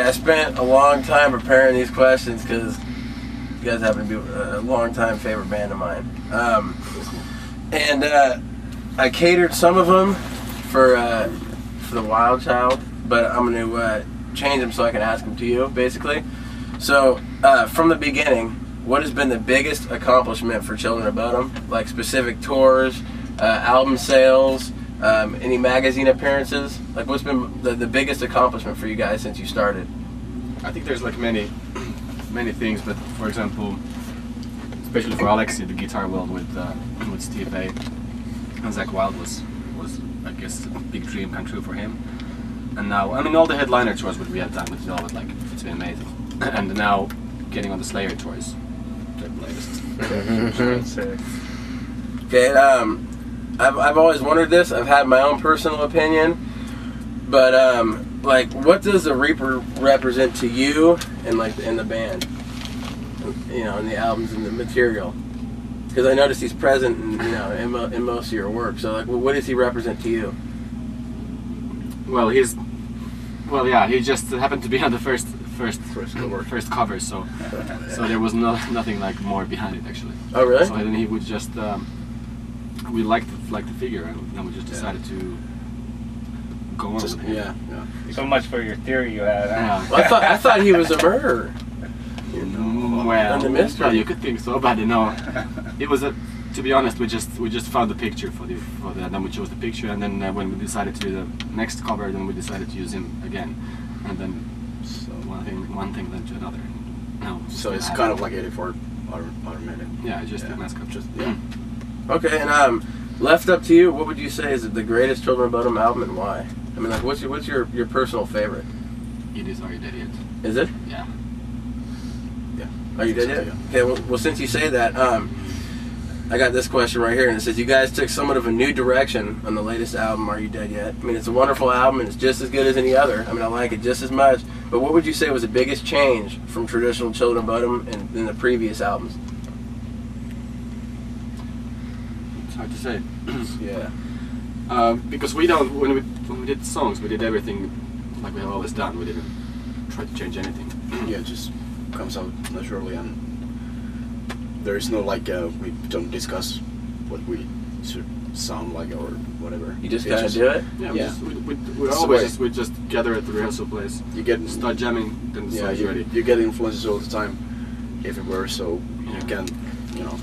I spent a long time preparing these questions because you guys happen to be a long-time favorite band of mine. And I catered some of them for the Wild Child, but I'm going to change them so I can ask them to you, basically. So, from the beginning, what has been the biggest accomplishment for Children of Bodom? Like specific tours, album sales, any magazine appearances? Like, what's been the biggest accomplishment for you guys since you started? I think there's like many things, but for example, especially for Alexi, the guitar world with Steve A and Zach Wild was I guess a big dream come true for him. And now, I mean, all the headliner tours what we have done with Velvet, like, it's been amazing. And now getting on the Slayer tours, the latest. Okay, I've always wondered this. I've had my own personal opinion, but like, what does the Reaper represent to you and like in the band? You know, in the albums and the material. Because I noticed he's present, in, you know, in most of your work. So, like, what does he represent to you? Well, he just happened to be on the first cover, so there was nothing like more behind it actually. Oh, really? So then he would just we liked the figure, and then we just decided to go on with it. Yeah. So much for your theory you had. Yeah. Well, I thought he was a murderer. Well, the mystery. you could think so, but no. It was to be honest, we just found the picture for that. Then we chose the picture, and then when we decided to do the next cover, then we decided to use him again, and then so one thing led to another. No, so it's kind of like 84 automated. Yeah, just the mascot. Okay, and left up to you. What would you say is the greatest Children of Bodom album, and why? I mean, like, what's your personal favorite? It is Are You Dead Yet? Is it? Yeah. Are you dead yet? Okay, well, since you say that, I got this question right here, and it says, you guys took somewhat of a new direction on the latest album, Are You Dead Yet? I mean, it's a wonderful album, and it's just as good as any other. I mean, I like it just as much. But what would you say was the biggest change from traditional Children of Bodom in the previous albums? It's hard to say. Yeah. Because when we did songs, we did everything like we have always done. We didn't try to change anything. Yeah, it just comes out naturally, and there is no like we don't discuss what we should sound like or whatever. You just gotta do it. Yeah. We just gather at the rehearsal place. You get start jamming, then the song's ready. You get influences all the time, everywhere. So you can, you know.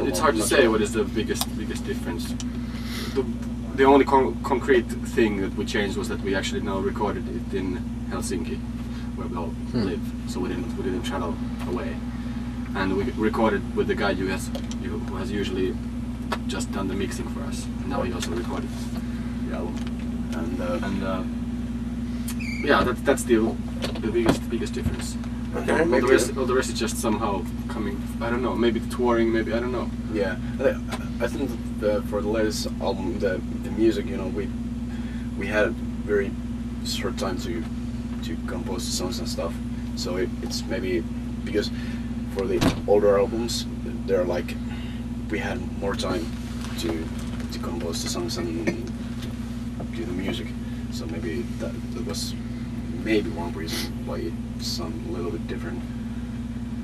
It's hard to say what is the biggest difference. The only concrete thing that we changed was that we actually now recorded it in Helsinki, where we all live. So we didn't travel away, and we recorded with the guy who has usually just done the mixing for us. And now he also recorded the album. And yeah, that's the biggest difference. Okay, all the rest is just somehow coming. I don't know. Maybe the touring. Maybe I don't know. Yeah, I think for the latest album, the music, you know, we had very short time to compose the songs and stuff. So it's maybe because for the older albums, they're like we had more time to compose the songs and do the music. So maybe that was maybe one reason why it sounded a little bit different.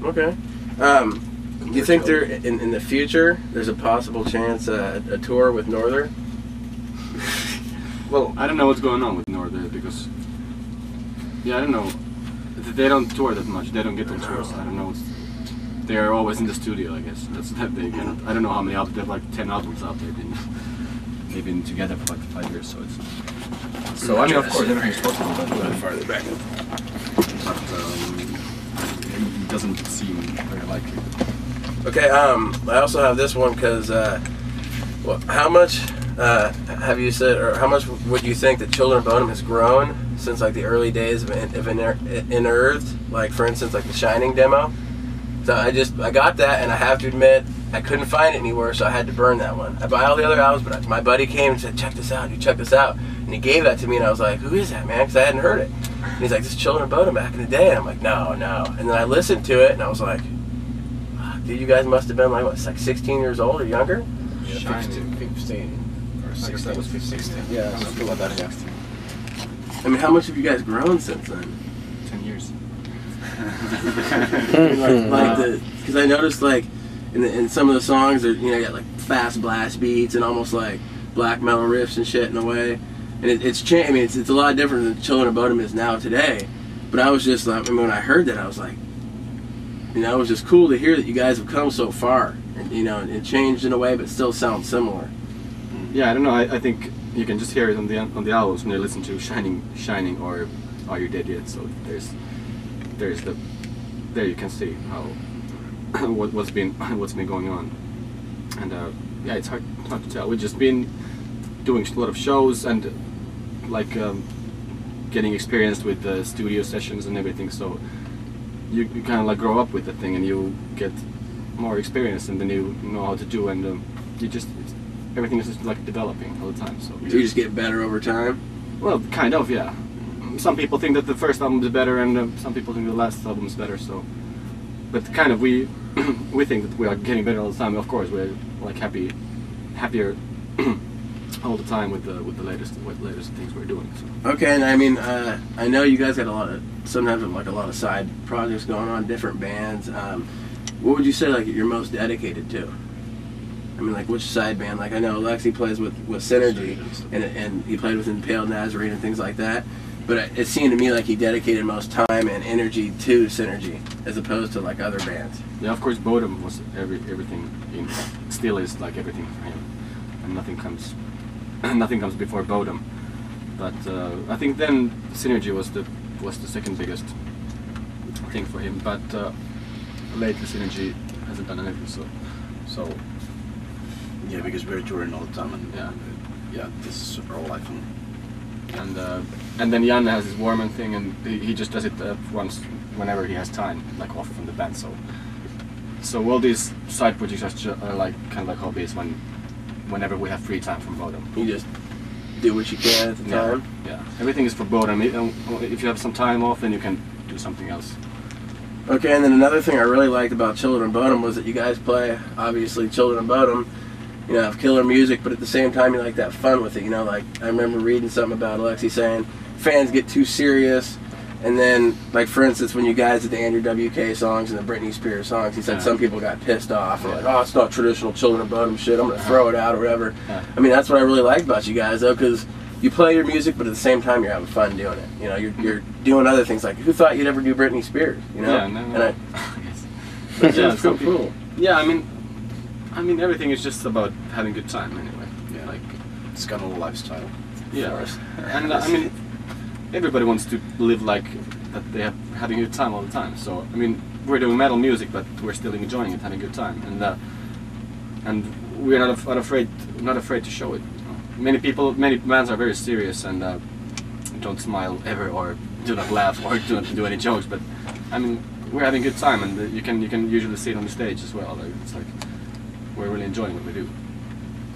Okay. Do you think there in the future there's a possible chance a tour with Northern? Well, I don't know what's going on with Northern because I don't know. They don't tour that much. They don't get on tours. I don't know. They're always in the studio, I guess. That's that they get. I don't know how many albums. They have like 10 albums out there. They've been together for like 5 years, so it's. So I mean, of course, everything's possible, but farther back. But it doesn't seem very likely. Okay. I also have this one because how much have you said, or how much would you think that Children of Bodom has grown since like the early days of Unearthed? Like, for instance, like the Shining demo. So I got that, and I have to admit I couldn't find it anywhere, so I had to burn that one. I buy all the other albums, but my buddy came and said, "Check this out, dude, check this out." And he gave that to me, and I was like, "Who is that, man?" Because I hadn't heard it. And he's like, "This is Children of Bodom back in the day." And I'm like, "No." And then I listened to it, and I was like, "Dude, you guys must have been like what, like 16 years old or younger?" Yeah, 15 or 16. That was 15. Yeah, something like that. Yeah. I mean, how much have you guys grown since then? 10 Because I noticed like in some of the songs, there, you got like fast blast beats and almost like black metal riffs and shit in a way. And it's changed. I mean, it's a lot different than Children of Bodom is now today. But I was just like, when I heard that, I was like, it was just cool to hear that you guys have come so far, and it changed in a way, but still sounds similar. Yeah, I don't know. I think you can just hear it on the albums when you listen to Shining or Are You Dead Yet? So there you can see how what's been going on, and yeah, it's hard to tell. We've just been doing a lot of shows and like getting experienced with the studio sessions and everything. So you kind of like grow up with the thing and you get more experience, and then you know how to do, and everything is just like developing all the time. So you just get better over time. Well, kind of, yeah. Some people think that the first album is better, and some people think the last album is better. So, but kind of we think that we are getting better all the time. Of course, we're like happier all the time with the latest things we're doing. So. Okay, and I mean, I know you guys got sometimes like a lot of side projects going on, different bands. What would you say like you're most dedicated to? I mean, like which side band? Like I know Alexi plays with Synergy, and he played with Impaled Nazarene and things like that. But it seemed to me like he dedicated most time and energy to Synergy, as opposed to like other bands. Yeah, of course, Bodom was everything. Still is like everything for him, and nothing comes before Bodom. But I think then Synergy was the second biggest thing for him. But lately Synergy hasn't done anything. So. Yeah, because we're touring all the time, and yeah, this is our life. And then Jan has his Warman thing, and he just does it once whenever he has time, like off from the band. So all these side projects are like kind of like hobbies whenever we have free time from Bodom. You just do what you can at the time. Yeah, everything is for Bodom. If you have some time off, then you can do something else. Okay, and then another thing I really liked about Children of Bodom was that you guys play, obviously, Children of Bodom. Have killer music, but at the same time you like that fun with it. Like I remember reading something about Alexi saying fans get too serious, and then like for instance when you guys did the Andrew WK songs and the Britney Spears songs, he said some people got pissed off and like, oh, it's not traditional Children of Bodom shit, I'm gonna throw it out or whatever. I mean, that's what I really like about you guys though, because you play your music, but at the same time you're having fun doing it. You're doing other things. Like who thought you'd ever do Britney Spears? Yeah, no. And it's so cool. Yeah, I mean, everything is just about having a good time anyway. Yeah, like it's kind of a lifestyle. Yeah, for us. And I mean, everybody wants to live like that. They are having a good time all the time. So I mean, we're doing metal music, but we're still enjoying it, having a good time, and we're not afraid to show it. Many bands are very serious and don't smile ever, or do not laugh, or do not do any jokes. But I mean, we're having a good time, and you can usually see it on the stage as well. It's like. We're really enjoying what we do.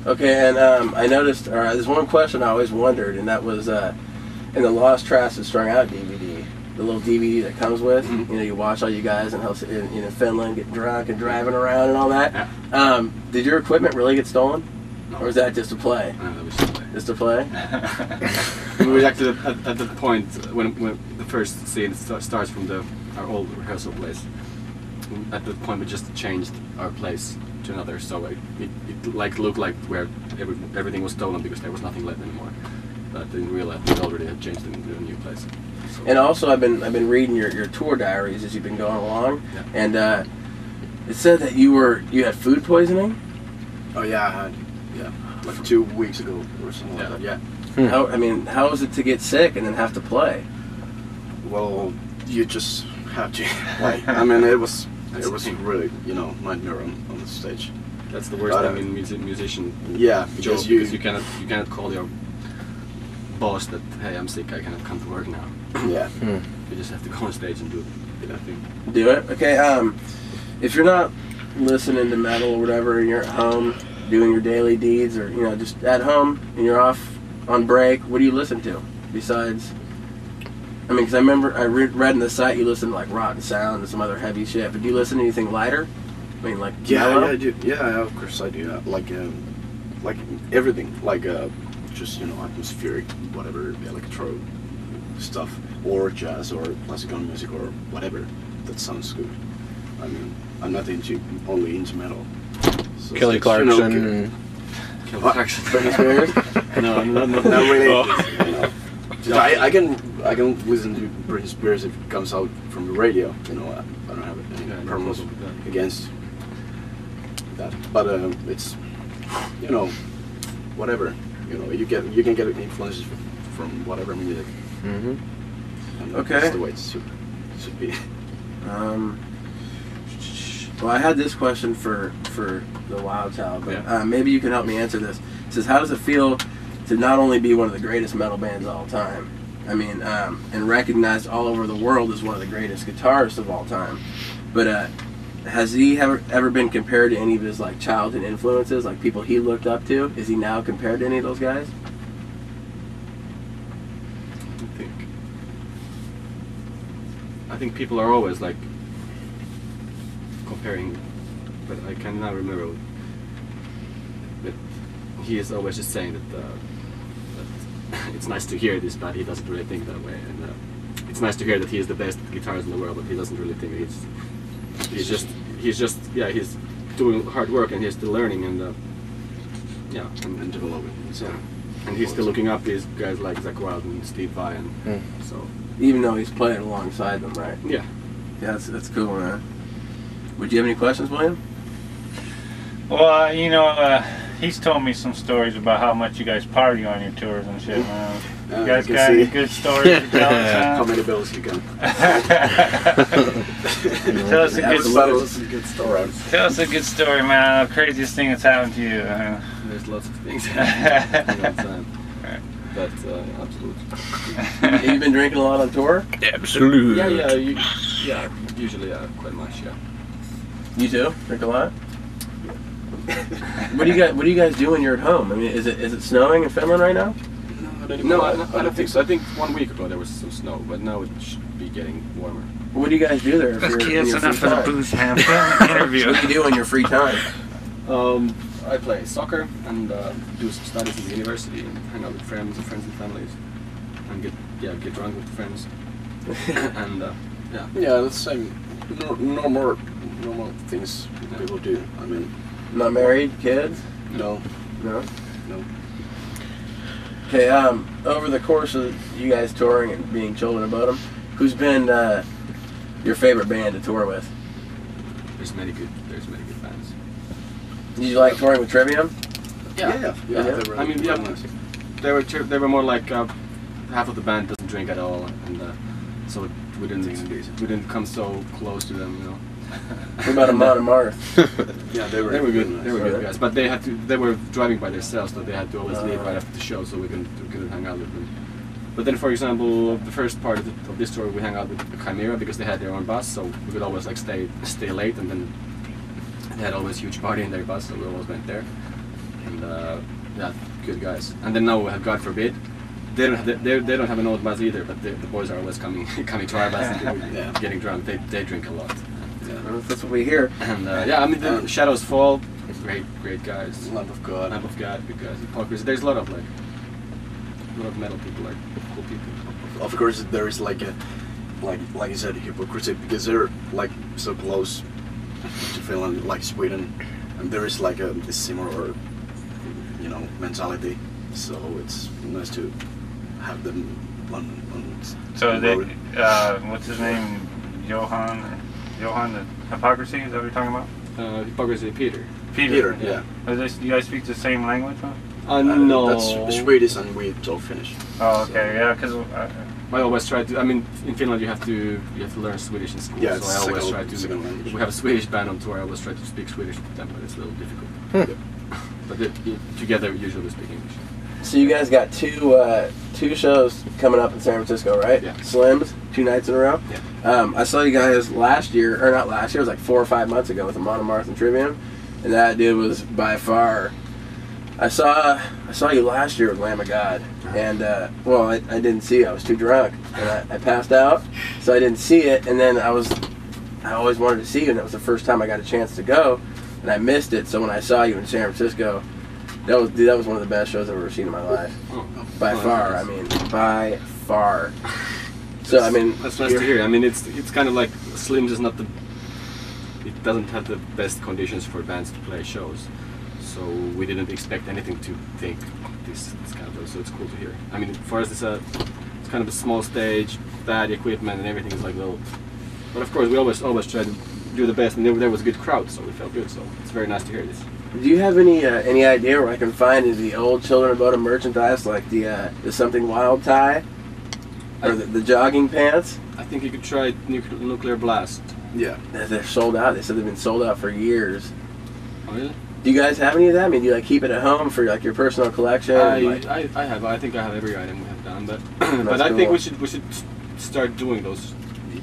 Okay, and I noticed, there's one question I always wondered, and that was in the Lost Trash and Strung Out DVD, the little DVD that comes with, you watch all you guys in Finland get drunk and driving around and all that. Yeah. Did your equipment really get stolen? No. Or was that just a play? No, that was just a play. Just a play? We were actually at the point when the first scene starts from our old rehearsal place. At that point we just changed our place to another, so it like looked like where everything was stolen because there was nothing left anymore. But I didn't realize we already had changed into a new place. So. And also, I've been reading your tour diaries as you've been going along, and it said that you had food poisoning. Oh yeah, I had like 2 weeks ago or something like that. Yeah. How is it to get sick and then have to play? Well, you just have to play. I mean, it was really nightmare on the stage. That's the worst thing in musician. Yeah, because you cannot call your boss that, hey, I'm sick, I cannot come to work now. Yeah. You just have to go on stage and do that thing. Do it? Okay. If you're not listening to metal or whatever, and you're at home doing your daily deeds, or just at home and you're off on break, what do you listen to besides? I mean, because I remember I read in the site you listen to like Rotten Sound and some other heavy shit. But do you listen to anything lighter? I mean, like mellow? I do. Yeah, of course I do. Like everything, like just atmospheric, whatever, electro stuff, or jazz, or classical music, or whatever. that sounds good. I mean, I'm not only into metal. So Kelly Clarkson. Kelly Clarkson. Britney Spears? No, not really. You know. I can listen to Britney Spears if it comes out from the radio. You know, I don't have any problems against that. But it's, you know, whatever. You know, you can get influences from whatever music. And Okay. that's the way it should be. Well, I had this question for the Wild Child, but Yeah. maybe you can help me answer this. It says, how does it feel to not only be one of the greatest metal bands of all time, I mean, and recognized all over the world as one of the greatest guitarists of all time, but has he ever been compared to any of his like childhood influences, like people he looked up to? Is he now compared to any of those guys? I think people are always like comparing, but I cannot remember. But he is always just saying that it's nice to hear this, but he doesn't really think that way. And it's nice to hear that he is the best guitarist in the world, but he doesn't really think he's just he's doing hard work and he's still learning and And developing. So. and he's still looking up these guys like Zakk Wylde and Steve Vai and so Even though he's playing alongside them, right? yeah. Yeah, that's cool, man. Would you have any questions, William? Well, you know, he's told me some stories about how much you guys party on your tours and shit, man. You guys can got any see. good stories to tell us? How many bills you can? Tell us a Absolutely. good Good story. Tell us a good story, man. The craziest thing that's happened to you. There's lots of things happening all the time. But absolutely. Have you been drinking a lot on tour? Absolutely. Yeah, usually quite much, yeah. You too? Drink a lot? What do you guys do when you're at home? I mean, is it snowing in Finland right now? No, I don't think so. I think 1 week ago there was some snow, but now it should be getting warmer. What do you guys do there if you're in your free time? booze Hampton interview. What do you do in your free time? I play soccer and do some studies in the university and hang out with friends and families and get drunk with friends and yeah. Yeah, that's the same. Normal things people do. I mean, Not married? Kids? no. No? Okay, over the course of you guys touring and being Children of Bodom, who's been your favorite band to tour with? There's many good bands. Did you like touring with Trivium? Yeah. They were I mean, really yeah, nice. they were more like half of the band doesn't drink at all, and so we didn't come so close to them, you know. What about Amon and Marth? Yeah, they were good. nice. They were good guys, but they were driving by themselves, so they had to always leave right after the show, so we couldn't hang out with them. But then, for example, the first part of this tour, we hung out with the Chimera because they had their own bus, so we could always like stay late, and then they had always huge party in their bus, so we always went there. And yeah, good guys. And then now we have God Forbid. They don't have an old bus either, but the boys are always coming to our bus and getting drunk. They drink a lot. Well, that's what we hear. And yeah, I mean, the Shadows Fall, great guys. Lamb of God. Lamb of God, good guys. Hypocrisy. There's a lot of metal people, like cool people. Of course, there is like you said, hypocrisy because they're like so close to Finland, like Sweden, and there is like a similar, mentality. So it's nice to have them on So the they, road. what's his name? Johan the Hypocrisy, is that what you're talking about? Hypocrisy, Peter. Peter, yeah. You guys speak the same language, huh? No. That's Swedish and we talk Finnish. Oh, okay, yeah, because I always try to. I mean, in Finland you have to learn Swedish in school. Yeah, so I always try to. second language. If we have a Swedish band on tour, I always try to speak Swedish with them, but it's a little difficult. But together we usually speak English. So you guys got two shows coming up in San Francisco, right? Yeah. Slims, 2 nights in a row. Yeah. I saw you guys last year, or not last year, it was like 4 or 5 months ago with Amon and Marth and Trivium, and that dude was by far. I saw you last year with Lamb of God, and well, I didn't see you. I was too drunk, and I passed out, so I didn't see it. And then I always wanted to see you, and that was the first time I got a chance to go, and I missed it. So when I saw you in San Francisco, that was one of the best shows I've ever seen in my life, by far. I mean, by far. So I mean, that's nice to hear. I mean, it's kind of like Slim's is not the. It doesn't have the best conditions for bands to play shows, so we didn't expect anything to think this kind of. So it's cool to hear. I mean, for us, it's kind of a small stage, bad equipment, and everything is like little. But of course, we always try to do the best, and there was a good crowd, so we felt good. So it's very nice to hear this. Do you have any idea where I can find the old Children of Bodom merchandise, like the Something Wild tie, or the jogging pants? I think you could try Nuclear Blast. Yeah. They're sold out. They said they've been sold out for years. Oh really? Do you guys have any of that? I mean, do you like keep it at home for like your personal collection? I have. I think I have every item we have done, but but I think we should start doing those.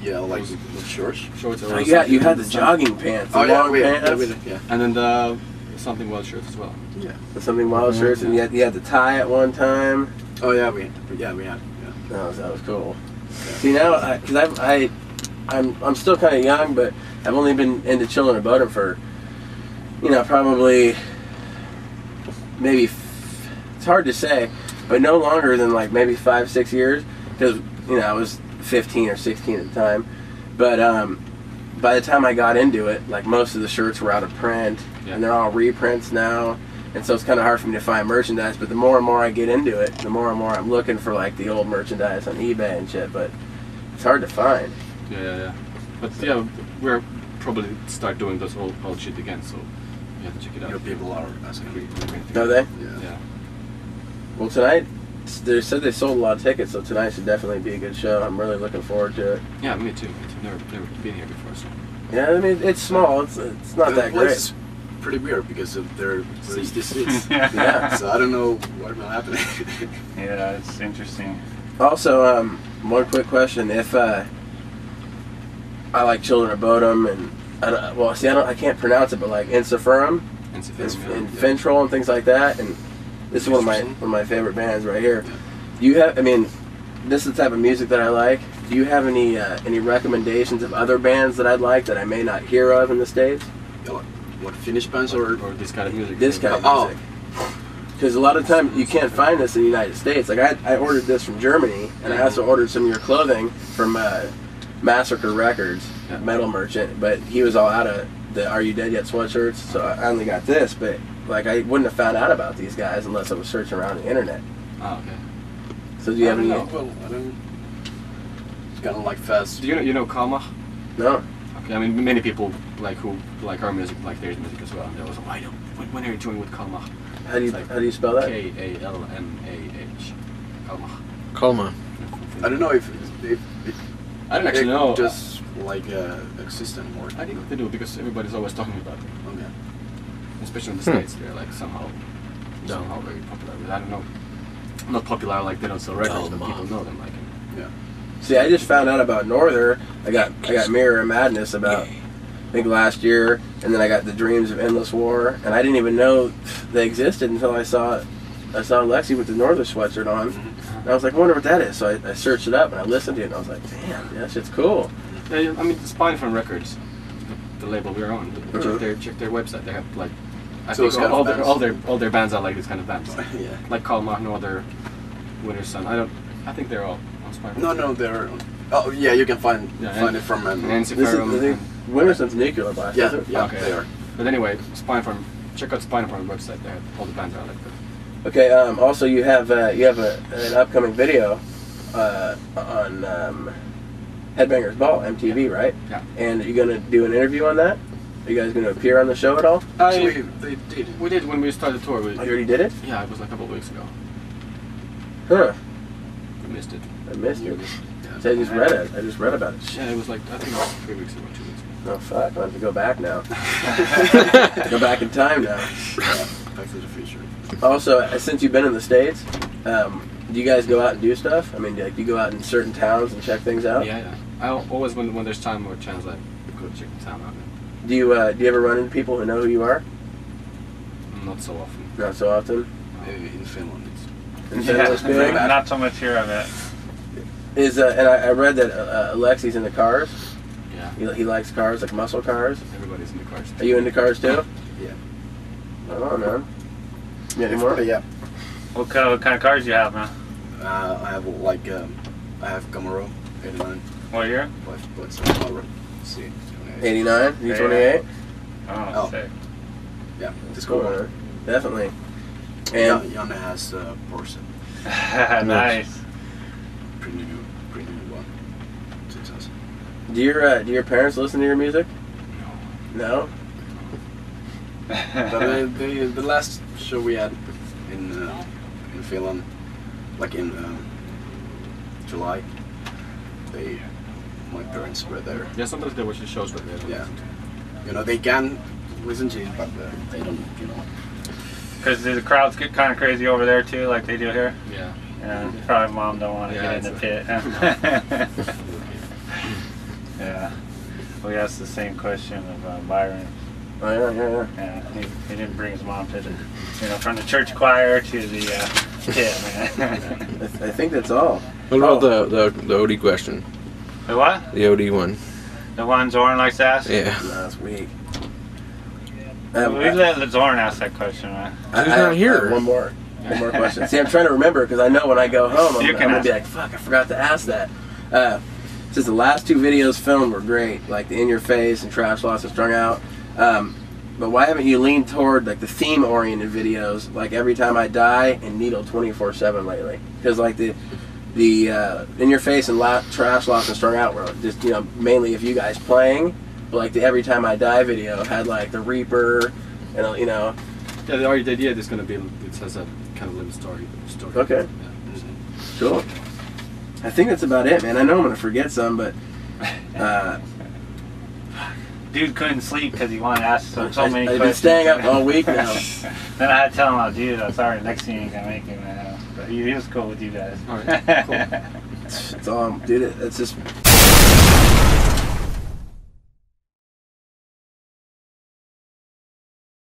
Yeah, like the shorts. Shorts. Oh, yeah, you had the jogging pants, the long pants. Yeah. And then the Something Wild shirts as well. Yeah. The Something Wild shirts, and you had the tie at one time. Oh yeah, we had. Yeah. That was cool. See now, because I'm still kind of young, but I've only been into Children of Bodom for, probably maybe it's hard to say, but no longer than like maybe 5-6 years, because I was 15 or 16 at the time. But by the time I got into it, like most of the shirts were out of print, and they're all reprints now. And so it's kind of hard for me to find merchandise, but the more and more I get into it, the more and more I'm looking for like the old merchandise on eBay and shit, but it's hard to find. Yeah. But yeah, we're probably start doing those old shit again, so you have to check it out. Your people are asking. Are they? Yeah. Well, tonight, they said they sold a lot of tickets, so tonight should definitely be a good show. I'm really looking forward to it. Yeah, me too. Never been here before, so. Yeah, I mean, it's small. It's not that great. It's pretty weird because of their seats. Yeah. So I don't know what will happen. Yeah, it's interesting. Also, one quick question: if I like Children of Bodom and I can't pronounce it, but like Insiferum and Fintroll and things like that, and this is one of my favorite bands right here. Yeah. Do you have? I mean, this is the type of music that I like. Do you have any recommendations of other bands that I'd like that I may not hear of in the States? What Finnish bands or this kind of music? This kind of music. Because a lot of times you can't find this in the United States. Like I ordered this from Germany, and I also ordered some of your clothing from Massacre Records, metal merchant. But he was all out of the "Are You Dead Yet" sweatshirts, so I only got this. But like I wouldn't have found out about these guys unless I was searching around the internet. Oh, okay. So do you have any? Well, I don't. It's kind of like fast. Do you know Kalmah? No. Okay, I mean many people like who like our music like their music as well. And they was like, when are you joining with Kalmah? How do you spell that? Kalmah. Kalmah. Kalmah. I don't know if I don't actually know. Just like exist anymore. I think they do because everybody's always talking about it. Okay. Especially in the States, they're like somehow very popular. But I don't know. Not popular like they don't sell records, but people know them like. Yeah. See, I just found out about Norther. I got Mirror of Madness about I think last year, and then I got the Dreams of Endless War, and I didn't even know they existed until I saw Lexi with the Norther sweatshirt on, and I was like, I wonder what that is. So I searched it up and I listened to it, and I was like, damn, that shit's cool. Yeah, I mean, Spinefront Records, the label we're on. Check their website. They have like I think all their bands are like this kind of bands. Yeah. Like Kalmah, Norther, Winter Sun. I think they're all on Spinefront. No, they're. Oh yeah, you can find it from. Winter Sun's Nuclear Blast. Yeah, okay. They are. But anyway, Spinefront. Check out Spinefront website. They have all the bands are like that. Okay. Also, you have an upcoming video on Headbangers Ball MTV, right? Yeah. And are you gonna do an interview on that? Are you guys gonna appear on the show at all? Actually, they did. We did when we started the tour. You already did it? Yeah, it was like a couple of weeks ago. Huh. We missed it. I missed it. Yeah. So I just read it. I just read about it. Yeah, it was like I think it was 3 weeks ago, 2 weeks ago. Oh fuck! I have to go back now. Go back in time now. Yeah, Back to the Future. Also, since you've been in the States, do you guys go out and do stuff? I mean, do you go out in certain towns and check things out? Yeah. I always when there's time or chance, I go check the town out. Do you ever run into people who know who you are? Not so often. Not so often. Maybe in Finland. In Finland, it's big? Not so much here of it. And I read that Alexi's into cars. Yeah. He likes cars, like muscle cars. Everybody's into cars. Are you into cars too? Yeah. I don't know, man. You any more? Yeah. What kind of cars you have, man? I have I have Camaro. 89. What year? Let's see. 89? You 28? Oh, sick. Yeah, it's Cool, cool. man. Definitely. And And Janne has Porsche. Nice. Pretty new one. 2000. do your parents listen to your music? No. But the last show we had in Finland, like in July, my parents were there. Yeah, sometimes they watch the shows, but they don't. Yeah, you know they can listen to it, but they don't. You know. Because the crowds get kind of crazy over there too, like they do here. Yeah. Yeah, probably mom don't want to Yeah, get in the pit. Yeah. We asked the same question of Byron. Oh, yeah. Yeah, he didn't bring his mom to the, from the church choir to the pit, man. I think that's all. What about the OD question? The what? The OD one. The one Zorn likes to ask? Yeah. Last week. We let Zorn ask that question, man. He's not here. One more question. See, I'm trying to remember because I know when I go home, I'm gonna be like, "Fuck, I forgot to ask that." Since the last 2 videos filmed were great, like the In Your Face and Trash Lost and Strung Out. But why haven't you leaned toward like the theme-oriented videos, like Every Time I Die and Needle 24/7 lately? Because like the In Your Face and Trash Lost and Strung Out were just mainly of you guys playing. But like the Every Time I Die video had like the Reaper, and Yeah, the idea is going to be it has a kind of little story. Okay. Yeah. Cool. I think that's about it, man. I know I'm gonna forget some, but Dude couldn't sleep because he wanted to ask so many questions. I've been staying up all week now. Then I had to tell him, "Oh, dude, I'm sorry. Next thing you ain't gonna make it, man." But he was cool with you guys. All right, cool. It's all, dude. It's just